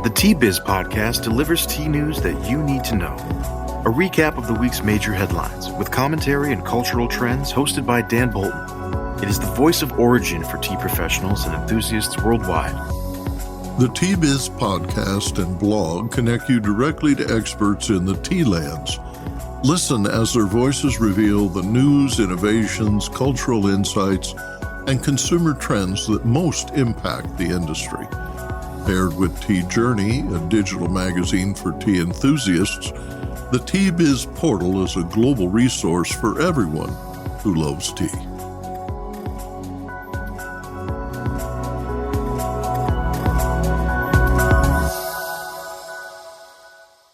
The Tea Biz podcast delivers tea news that you need to know. A recap of the week's major headlines with commentary and cultural trends hosted by Dan Bolton. It is the voice of origin for tea professionals and enthusiasts worldwide. The Tea Biz podcast and blog connect you directly to experts in the tea lands. Listen as their voices reveal the news, innovations, cultural insights, and consumer trends that most impact the industry. Paired with Tea Journey, a digital magazine for tea enthusiasts, the Tea Biz portal is a global resource for everyone who loves tea.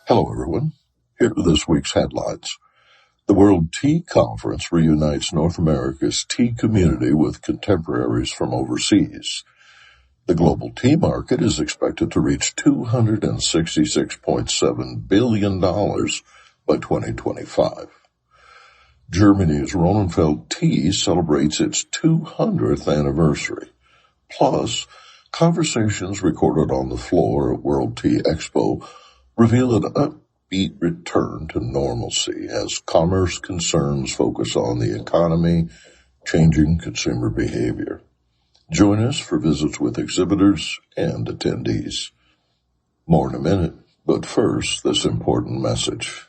Hello, everyone. Here are this week's headlines. The World Tea Conference reunites North America's tea community with contemporaries from overseas. The global tea market is expected to reach $266.7 billion by 2025. Germany's Ronnenfeldt Tea celebrates its 200th anniversary. Plus, conversations recorded on the floor at World Tea Expo reveal an upbeat return to normalcy as commerce concerns focus on the economy, changing consumer behavior. Join us for visits with exhibitors and attendees. More in a minute, but first, this important message.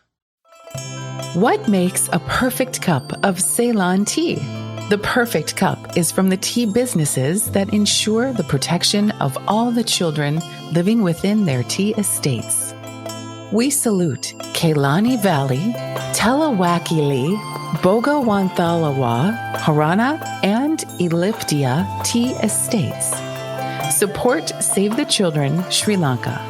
What makes a perfect cup of Ceylon tea? The perfect cup is from the tea businesses that ensure the protection of all the children living within their tea estates. We salute Kailani Valley, Talawakili, Bogawanthalawa, Harana, and Elliptia Tea Estates. Support Save the Children, Sri Lanka.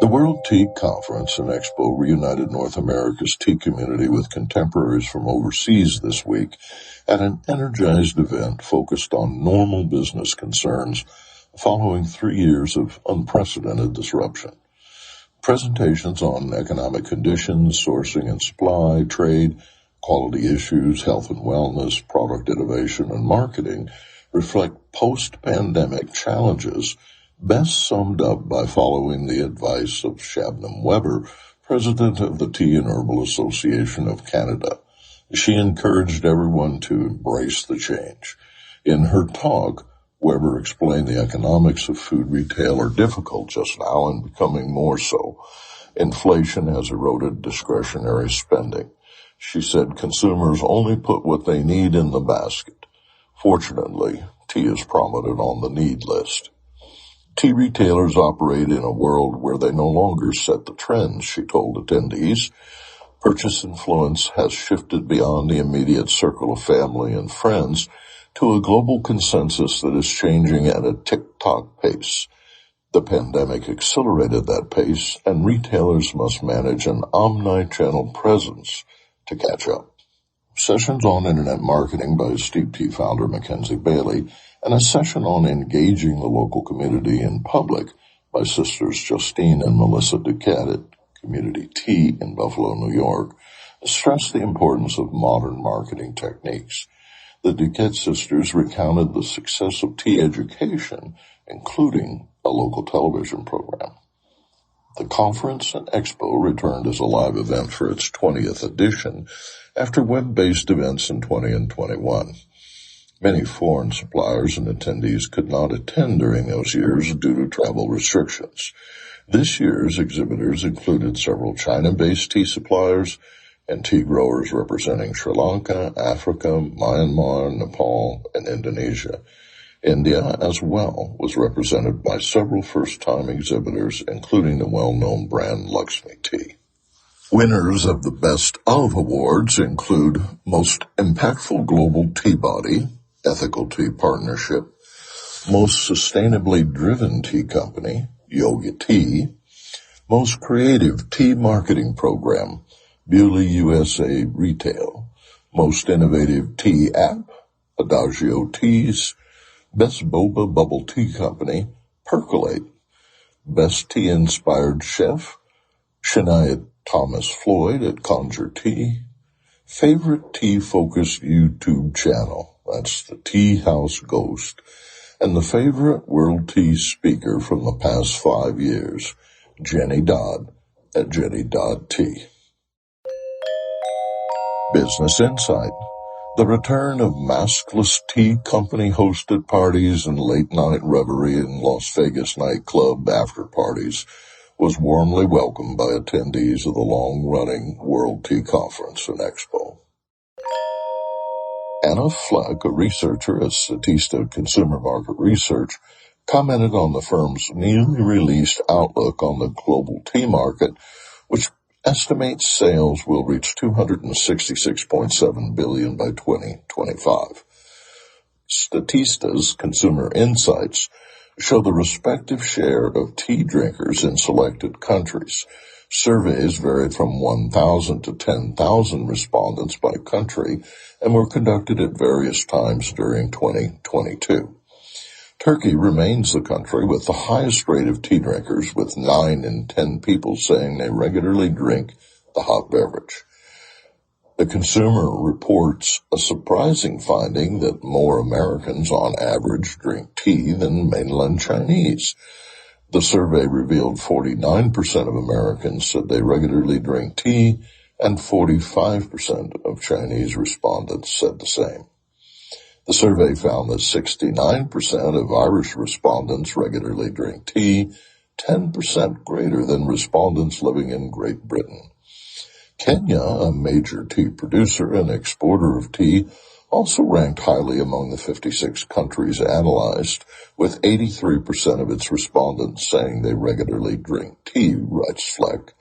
The World Tea Conference and Expo reunited North America's tea community with contemporaries from overseas this week at an energized event focused on normal business concerns following 3 years of unprecedented disruption. Presentations on economic conditions, sourcing and supply, trade, quality issues, health and wellness, product innovation, and marketing reflect post-pandemic challenges best summed up by following the advice of Shabnam Weber, president of the Tea and Herbal Association of Canada. She encouraged everyone to embrace the change. In her talk, Weber explained the economics of food retail are difficult just now and becoming more so. Inflation has eroded discretionary spending. She said consumers only put what they need in the basket. Fortunately, tea is prominent on the need list. Tea retailers operate in a world where they no longer set the trends, she told attendees. Purchase influence has shifted beyond the immediate circle of family and friends to a global consensus that is changing at a tick-tock pace. The pandemic accelerated that pace, and retailers must manage an omni-channel presence to catch up. Sessions on Internet Marketing by Steep Tea founder Mackenzie Bailey, and a session on engaging the local community in public by sisters Justine and Melissa Duquette at Community Tea in Buffalo, New York, stressed the importance of modern marketing techniques. The Duquette sisters recounted the success of tea education, including a local television program. The conference and expo returned as a live event for its 20th edition after web-based events in 20 and 21. Many foreign suppliers and attendees could not attend during those years due to travel restrictions. This year's exhibitors included several China-based tea suppliers and tea growers representing Sri Lanka, Africa, Myanmar, Nepal, and Indonesia. India, as well, was represented by several first-time exhibitors, including the well-known brand Lakshmi Tea. Winners of the Best of awards include Most Impactful Global Tea Body, Ethical Tea Partnership, Most Sustainably Driven Tea Company, Yoga Tea, Most Creative Tea Marketing Program, Bewley USA Retail, Most Innovative Tea App, Adagio Teas, Best Boba Bubble Tea Company, Percolate, Best Tea-Inspired Chef, Shania Thomas Floyd at Conjure Tea, Favorite Tea-Focused YouTube Channel, that's the Tea House Ghost, and the favorite World Tea speaker from the past 5 years, Jenny Dodd at Jenny Dodd Tea. Business Insight. The return of maskless tea company-hosted parties and late-night revelry in Las Vegas nightclub after-parties was warmly welcomed by attendees of the long-running World Tea Conference and Expo. Anna Fleck, a researcher at Statista Consumer Market Research, commented on the firm's newly released outlook on the global tea market, which estimates sales will reach $266.7 billion by 2025. Statista's Consumer Insights show the respective share of tea drinkers in selected countries. Surveys varied from 1,000 to 10,000 respondents by country and were conducted at various times during 2022. Turkey remains the country with the highest rate of tea drinkers, with 9 in 10 people saying they regularly drink the hot beverage. The Consumer reports a surprising finding that more Americans on average drink tea than mainland Chinese. The survey revealed 49% of Americans said they regularly drink tea, and 45% of Chinese respondents said the same. The survey found that 69% of Irish respondents regularly drink tea, 10% greater than respondents living in Great Britain. Kenya, a major tea producer and exporter of tea, also ranked highly among the 56 countries analyzed, with 83% of its respondents saying they regularly drink tea, writes Fleck.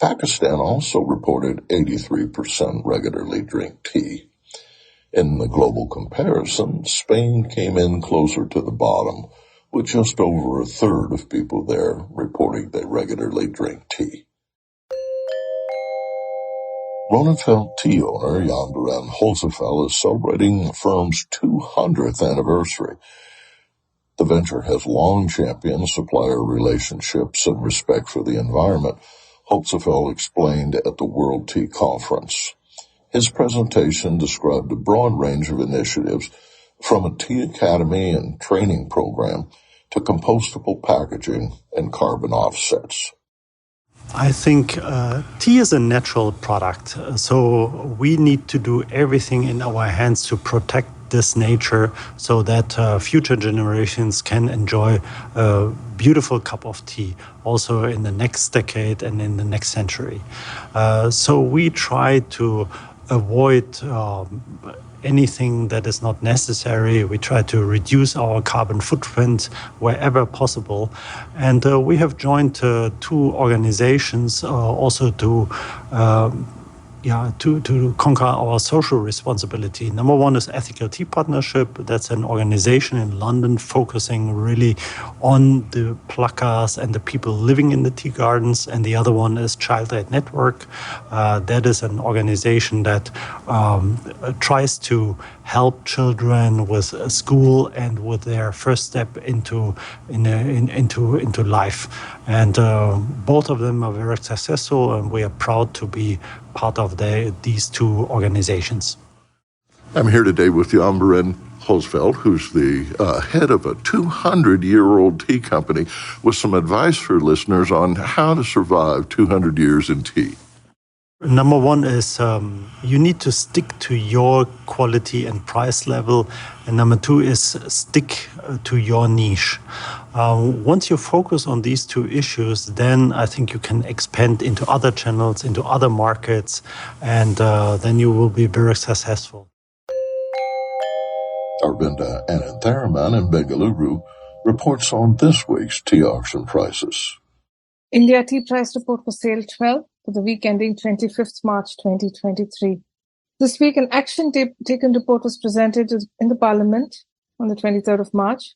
Pakistan also reported 83% regularly drink tea. In the global comparison, Spain came in closer to the bottom, with just over a third of people there reporting they regularly drink tea. Ronnenfeldt Tea owner Jan-Berend Holzapfel is celebrating the firm's 200th anniversary. The venture has long championed supplier relationships and respect for the environment, Holzafepfel explained at the World Tea Conference. His presentation described a broad range of initiatives, from a tea academy and training program to compostable packaging and carbon offsets. I think tea is a natural product, so we need to do everything in our hands to protect this nature so that future generations can enjoy a beautiful cup of tea also in the next decade and in the next century. So we try to avoid anything that is not necessary. We try to reduce our carbon footprint wherever possible. And we have joined 2 organizations also to conquer our social responsibility. Number one is Ethical Tea Partnership. That's an organization in London focusing really on the pluckers and the people living in the tea gardens. And the other one is Child Aid Network. That is an organization that tries to help children with school and with their first step into life. And both of them are very successful, and we are proud to be part of these 2 organizations. I'm here today with Jan-Berend Holzapfel, who's the head of a 200-year-old tea company, with some advice for listeners on how to survive 200 years in tea. Number one is you need to stick to your quality and price level. And number 2 is stick to your niche. Once you focus on these 2 issues, then I think you can expand into other channels, into other markets, and then you will be very successful. Arvinda Anantharaman in Bengaluru reports on this week's tea auction prices. India Tea Price Report for Sale 12 for the week ending 25th March 2023. This week, an action taken report was presented in the Parliament on the 23rd of March.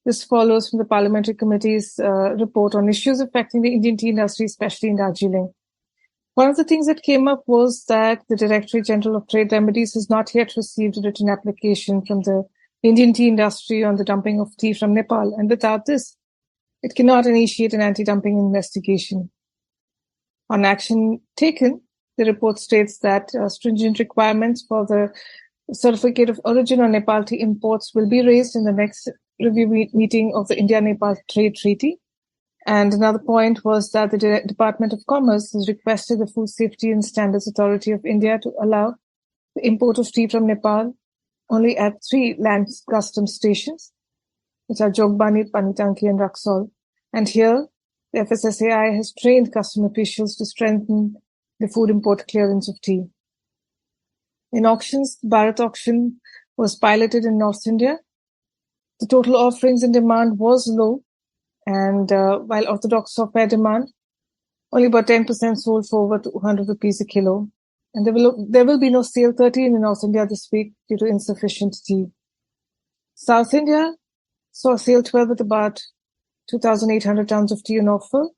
This follows from the Parliamentary Committee's report on issues affecting the Indian tea industry, especially in Darjeeling. One of the things that came up was that the Directorate General of Trade Remedies has not yet received a written application from the Indian tea industry on the dumping of tea from Nepal, and without this, it cannot initiate an anti-dumping investigation. On action taken, the report states that stringent requirements for the certificate of origin on Nepal tea imports will be raised in the next review meeting of the India-Nepal Trade Treaty. And another point was that the Department of Commerce has requested the Food Safety and Standards Authority of India to allow the import of tea from Nepal only at 3 land customs stations, which are Jogbani, Panitanki, and Raxol. And here, the FSSAI has trained custom officials to strengthen the food import clearance of tea. In auctions, the Bharat auction was piloted in North India. The total offerings and demand was low, and while orthodox saw fair demand, only about 10% sold for over 200 rupees a kilo. And there will be no sale 13 in North India this week due to insufficient tea. South India saw sale 12 with about 2,800 tons of tea on offer.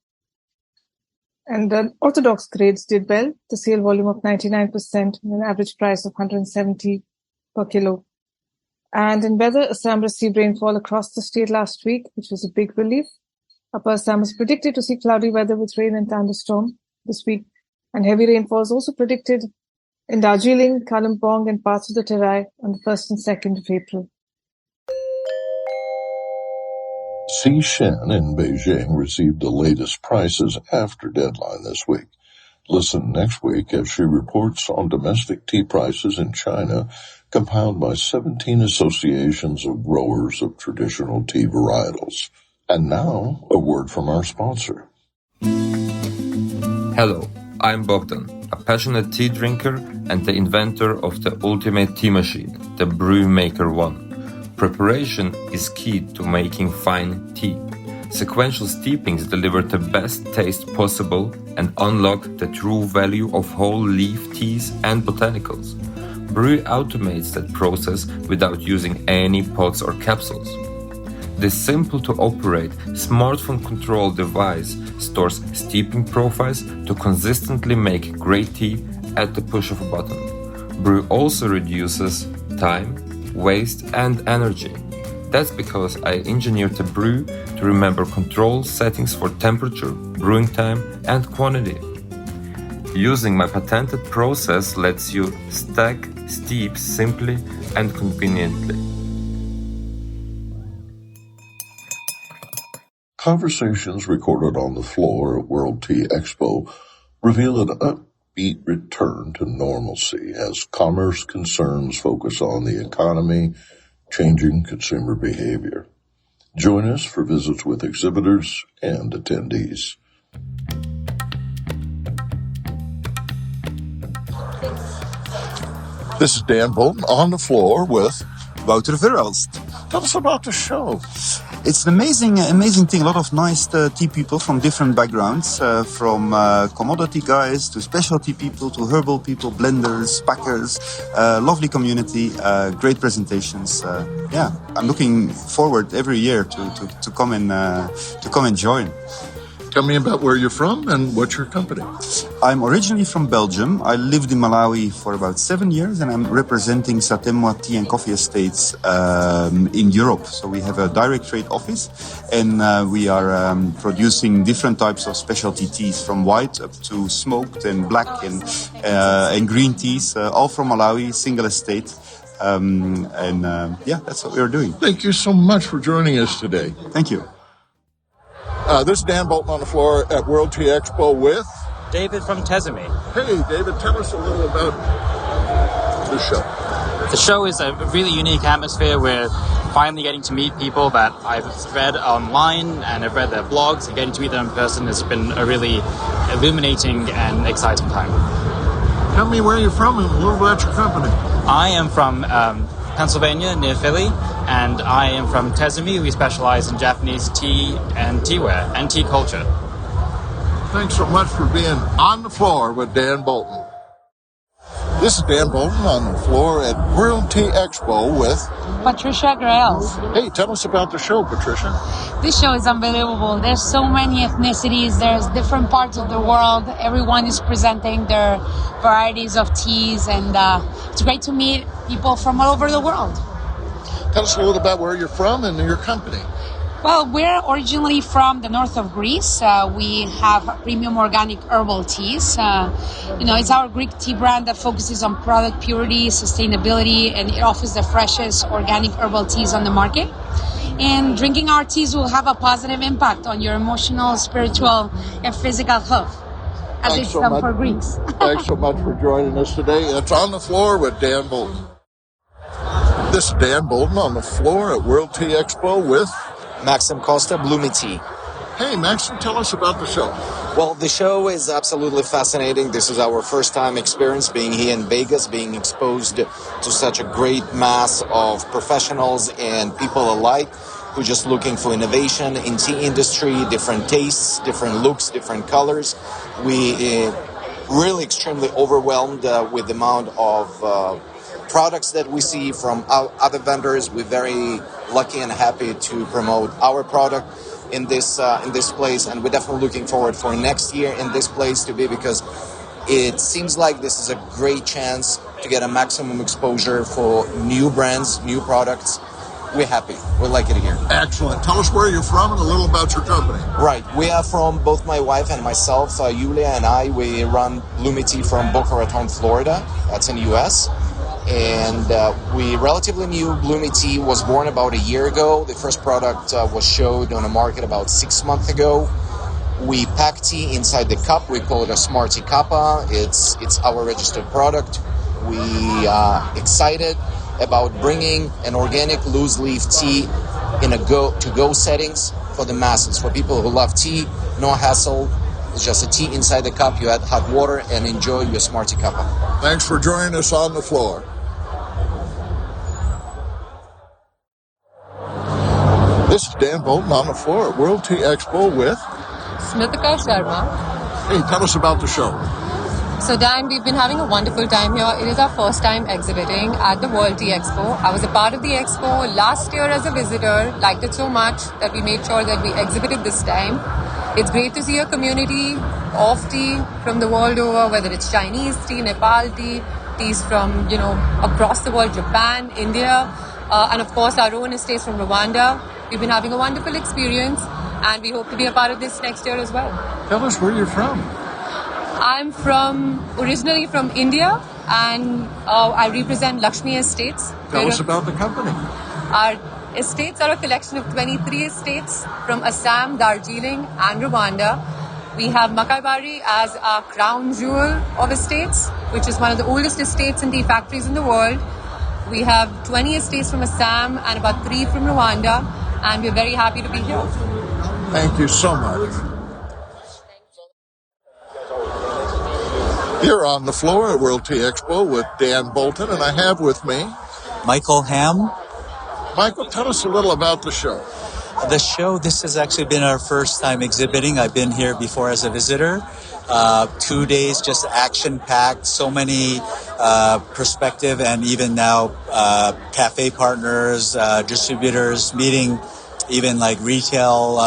And the orthodox grades did well, the sale volume of 99% and an average price of 170 per kilo. And in weather, Assam received rainfall across the state last week, which was a big relief. Upper Assam is predicted to see cloudy weather with rain and thunderstorm this week. And heavy rainfall is also predicted in Darjeeling, Kalimpong, and parts of the Terai on the 1st and 2nd of April. C. Shen in Beijing received the latest prices after deadline this week. Listen next week as she reports on domestic tea prices in China, compiled by 17 associations of growers of traditional tea varietals. And now, a word from our sponsor. Hello, I'm Bogdan, a passionate tea drinker and the inventor of the ultimate tea machine, the Brew Maker 1. Preparation is key to making fine tea. Sequential steepings deliver the best taste possible and unlock the true value of whole leaf teas and botanicals. Brew automates that process without using any pots or capsules. This simple-to-operate, smartphone-controlled device stores steeping profiles to consistently make great tea at the push of a button. Brew also reduces time, waste, and energy. That's because I engineered the brew to remember control settings for temperature, brewing time, and quantity. Using my patented process lets you stack steep simply and conveniently. Conversations recorded on the floor at World Tea Expo reveal an upbeat return to normalcy as commerce concerns focus on the economy, changing consumer behavior. Join us for visits with exhibitors and attendees. This is Dan Bolton on the floor with Wouter Verhulst. Tell us about the show. It's an amazing thing. A lot of nice tea people from different backgrounds, from commodity guys to specialty people to herbal people, blenders, packers. Lovely community, great presentations. I'm looking forward every year to come and join. Tell me about where you're from and what's your company. I'm originally from Belgium. I lived in Malawi for about 7 years, and I'm representing Satemwa Tea and Coffee Estates in Europe. So we have a direct trade office, and we are producing different types of specialty teas, from white up to smoked and black and green teas, all from Malawi, single estate. That's what we're doing. Thank you so much for joining us today. Thank you. This is Dan Bolton on the floor at World Tea Expo with David from Tesame. Hey, David, tell us a little about the show. The show is a really unique atmosphere. We're finally getting to meet people that I've read online and I've read their blogs, and getting to meet them in person has been a really illuminating and exciting time. Tell me where you're from and a little about your company. I am from Pennsylvania, near Philly, and I am from Tesame. We specialize in Japanese tea and teaware and tea culture. Thanks so much for being on the floor with Dan Bolton. This is Dan Bolton on the floor at World Tea Expo with Patricia Grails. Hey, tell us about the show, Patricia. This show is unbelievable. There's so many ethnicities. There's different parts of the world. Everyone is presenting their varieties of teas, and it's great to meet people from all over the world. Tell us a little about where you're from and your company. Well, we're originally from the north of Greece. We have premium organic herbal teas. It's our Greek tea brand that focuses on product purity, sustainability, and it offers the freshest organic herbal teas on the market. and drinking our teas will have a positive impact on your emotional, spiritual, and physical health. As Thanks it's so done much. for Greeks. Thanks so much for joining us today. It's On the Floor with Dan Bolton. This is Dan Bolton on the floor at World Tea Expo with Maxim Costa, Bloomy Tea. Hey, Maxim, tell us about the show. Well, the show is absolutely fascinating. This is our first time experience being here in Vegas, being exposed to such a great mass of professionals and people alike who are just looking for innovation in tea industry, different tastes, different looks, different colors. We really extremely overwhelmed with the amount of products that we see from other vendors. We're very lucky and happy to promote our product in this place, and we're definitely looking forward for next year in this place to be, because it seems like this is a great chance to get a maximum exposure for new brands, new products. We're happy. We like it here. Excellent. Tell us where you're from and a little about your company. Right. We are from, both my wife and myself, Yulia and I, we run Bloomy Tea from Boca Raton, Florida. That's in the U.S. And we relatively new. Bloomy Tea was born about a year ago. The first product was showed on the market about 6 months ago. We pack tea inside the cup. We call it a Smarty Kappa. It's our registered product. We are excited about bringing an organic loose leaf tea in a to-go settings for the masses, for people who love tea. No hassle. It's just a tea inside the cup. You add hot water and enjoy your Smarty Kappa. Thanks for joining us on the floor. This is Dan Bolton on the floor at World Tea Expo with Smithika Sharma. Hey, tell us about the show. So Dan, we've been having a wonderful time here. It is our first time exhibiting at the World Tea Expo. I was a part of the expo last year as a visitor, liked it so much that we made sure that we exhibited this time. It's great to see a community of tea from the world over, whether it's Chinese tea, Nepal tea, teas from, across the world, Japan, India, and of course our own estates from Rwanda. We've been having a wonderful experience, and we hope to be a part of this next year as well. Tell us where you're from. I'm originally from India, and I represent Lakshmi Estates. Tell us about the company. Our estates are a collection of 23 estates from Assam, Darjeeling, and Rwanda. We have Makaibari as our crown jewel of estates, which is one of the oldest estates and tea factories in the world. We have 20 estates from Assam and about 3 from Rwanda, and we're very happy to be here. Thank you so much. You're on the floor at World Tea Expo with Dan Bolton, and I have with me Michael Ham. Michael, tell us a little about the show. The show, this has actually been our first time exhibiting. I've been here before as a visitor. 2 days, just action-packed, so many perspective and even now cafe partners, distributors, meeting even like retail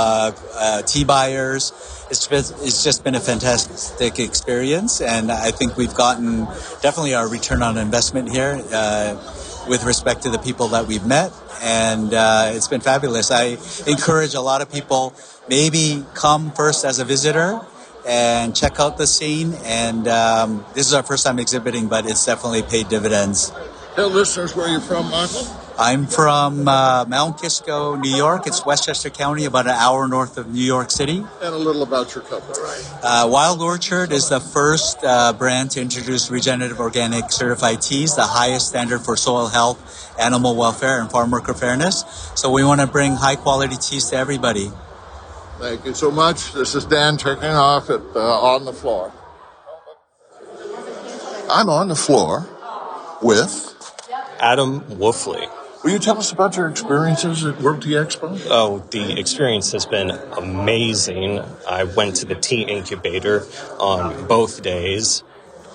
tea buyers. It's just been a fantastic experience, and I think we've gotten definitely our return on investment here with respect to the people that we've met, and it's been fabulous. I encourage a lot of people, maybe come first as a visitor and check out the scene, and this is our first time exhibiting, but it's definitely paid dividends. Tell listeners where you're from, Michael. I'm from Mount Kisco, New York. It's Westchester County, about an hour north of New York City. And a little about your company. Wild Orchard is the first brand to introduce regenerative organic certified teas, the highest standard for soil health, animal welfare, and farm worker fairness. So we want to bring high quality teas to everybody. Thank you so much. This is Dan taking off at On the Floor. I'm on the floor with Adam Wolfley. Will you tell us about your experiences at World Tea Expo? Oh, the experience has been amazing. I went to the tea incubator on both days,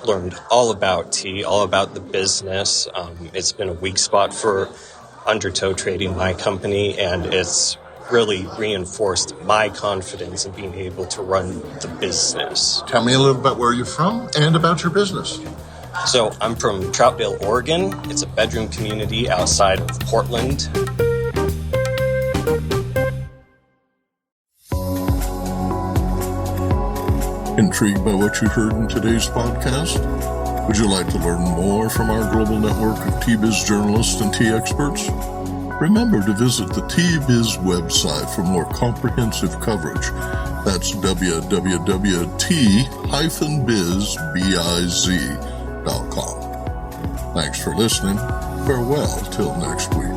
learned all about tea, all about the business. It's been a weak spot for Undertow Trading, my company, and it's really reinforced my confidence in being able to run the business. Tell me a little about where you're from and about your business. So I'm from Troutdale, Oregon. It's a bedroom community outside of Portland. Intrigued by what you heard in today's podcast? Would you like to learn more from our global network of tea biz journalists and tea experts? Remember to visit the T-Biz website for more comprehensive coverage. That's www.t-biz.com. Thanks for listening. Farewell till next week.